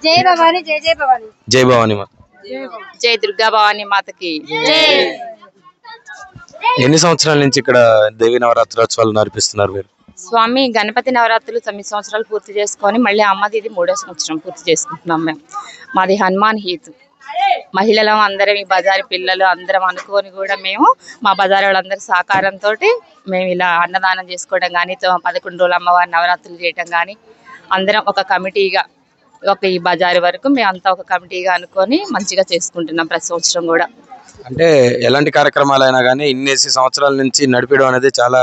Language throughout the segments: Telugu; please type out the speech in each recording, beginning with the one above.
జై భవానీ మాత. జై దుర్గా భవానీ మాతకి. ఎన్ని సంవత్సరాల నుంచి ఇక్కడ దేవి నవరాత్రోత్సవాలు నడిపిస్తున్నారు మీరు? స్వామి గణపతి నవరాత్రులు 9 సంవత్సరాలు పూర్తి చేసుకొని మళ్ళీ అమ్మది ఇది 3వ సంవత్సరం పూర్తి చేసుకుంటున్నాం మేము. మాది హనుమాన్ హీత్. మహిళలు అందరం ఈ బజారు పిల్లలు అందరం అనుకొని కూడా మేము మా బజారు వాళ్ళందరి సహకారంతో మేము ఇలా అన్నదానం చేసుకోవడం కానీ 11 రోజులు అమ్మవారి నవరాత్రులు చేయటం కానీ అందరం ఒక కమిటీగా ఈ బజారు వరకు మేమంతా ఒక కమిటీగా అనుకొని మంచిగా చేసుకుంటున్నాం ప్రతి సంవత్సరం కూడా. అంటే ఎలాంటి కార్యక్రమాలైనా కానీ ఇన్నేసి సంవత్సరాల నుంచి నడిపడం అనేది చాలా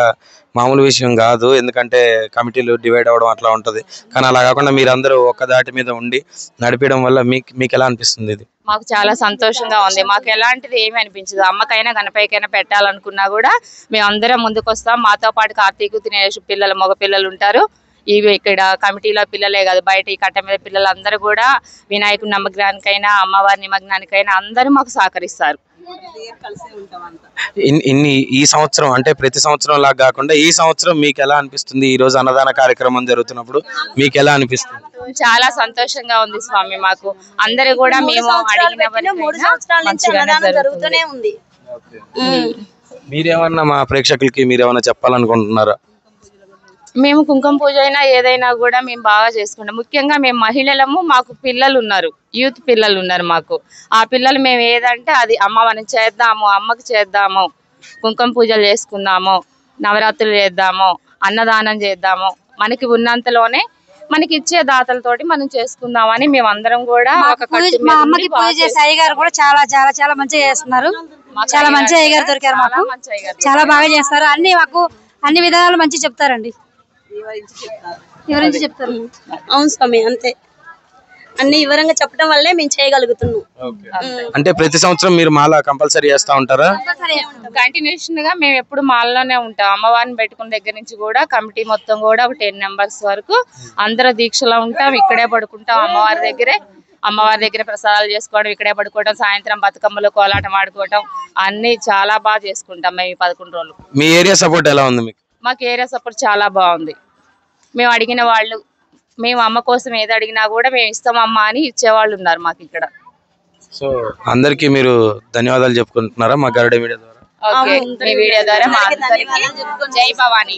మామూలు విషయం కాదు. ఎందుకంటే కమిటీలు డివైడ్ అవ్వడం అట్లా ఉంటుంది. కానీ అలా కాకుండా మీరందరూ ఒక్క దాటి మీద ఉండి నడిపడం వల్ల మీకు ఎలా అనిపిస్తుంది? ఇది మాకు చాలా సంతోషంగా ఉంది. మాకు ఎలాంటిది ఏమి అనిపించదు. అమ్మకైనా గణపైకైనా పెట్టాలనుకున్నా కూడా మేము అందరం ముందుకు వస్తాం. మాతో పాటు కార్తీకు తినేసి పిల్లలు మగ పిల్లలు ఉంటారు. ఇవి ఇక్కడ కమిటీలో పిల్లలే కాదు బయట ఈ కట్ట మీద పిల్లలు అందరూ కూడా వినాయకుడి నిమగ్నానికైనా అమ్మవారి నిమగ్నానికైనా అందరూ మాకు సహకరిస్తారు. ఈ సంవత్సరం అంటే ప్రతి సంవత్సరం లాగా కాకుండా ఈ సంవత్సరం మీకు ఎలా అనిపిస్తుంది? ఈ రోజు అన్నదాన కార్యక్రమం జరుగుతున్నప్పుడు మీకు ఎలా అనిపిస్తుంది? చాలా సంతోషంగా ఉంది స్వామి. మాకు అందరూ కూడా మేము మీరేమన్నా మా ప్రేక్షకులకి మీరేమన్నా చెప్పాలనుకుంటున్నారా? మేము కుంకుమ పూజ అయినా ఏదైనా కూడా మేము బాగా చేసుకుంటాం. ముఖ్యంగా మేము మహిళలము, మాకు పిల్లలు ఉన్నారు, యూత్ పిల్లలు ఉన్నారు మాకు. ఆ పిల్లలు మేము ఏదంటే అది అమ్మవారిని చేద్దాము, అమ్మకి చేద్దాము, కుంకుమ పూజలు చేసుకుందాము, నవరాత్రులు చేద్దాము, అన్నదానం చేద్దాము, మనకి ఉన్నంతలోనే మనకి ఇచ్చే దాతలతోటి మనం చేసుకుందామని మేము అందరం కూడా అమ్మకి పూజ చేసే అయ్యగారు కూడా చాలా చాలా చాలా మంచిగా చేస్తున్నారు. చాలా మంచి అయ్యగారు దొరికారు మాకు. చాలా బాగా చేస్తారు. అన్ని మాకు అన్ని విధాలు మంచి చెప్తారండి. వివరించి చెప్తారు. అవును స్వామి, అంతే. అన్ని వివరంగా చెప్పడం వల్లే మేము చేయగలుగుతున్నాం. అంటే ప్రతి సంవత్సరం మీరు మాల కంపల్సరీ చేస్తా ఉంటారా? కంటిన్యూషన్ గా మేము ఎప్పుడు మాలలోనే ఉంటాం. అమ్మవారిని పెట్టుకున్న దగ్గర నుంచి కూడా కమిటీ మొత్తం కూడా ఒక 10 మెంబర్స్ వరకు అందరూ దీక్షలో ఉంటాం. ఇక్కడే పడుకుంటాం అమ్మవారి దగ్గర ప్రసాదాలు చేసుకోవడం, ఇక్కడే పడుకోవడం, సాయంత్రం బతుకమ్మలు కోలాటం ఆడుకోవడం అన్ని చాలా బాగా చేసుకుంటాం మేము ఈ 11 రోజులు. మీ ఏరియా సపోర్ట్ ఎలా ఉంది మీకు? మాకు ఏరియా సపోర్ట్ చాలా బాగుంది. మేము అడిగిన వాళ్ళు మేము అమ్మ కోసం ఏది అడిగినా కూడా మేము ఇస్తామమ్మా అని ఇచ్చేవాళ్ళు ఉన్నారు మాకు ఇక్కడ. సో అందరికి మీరు ధన్యవాదాలు చెప్పుకుంటున్నారా మా గరుడ మీడియా ద్వారా? ఓకే, మీ వీడియో ద్వారా మా అందరికీ జై భవానీ.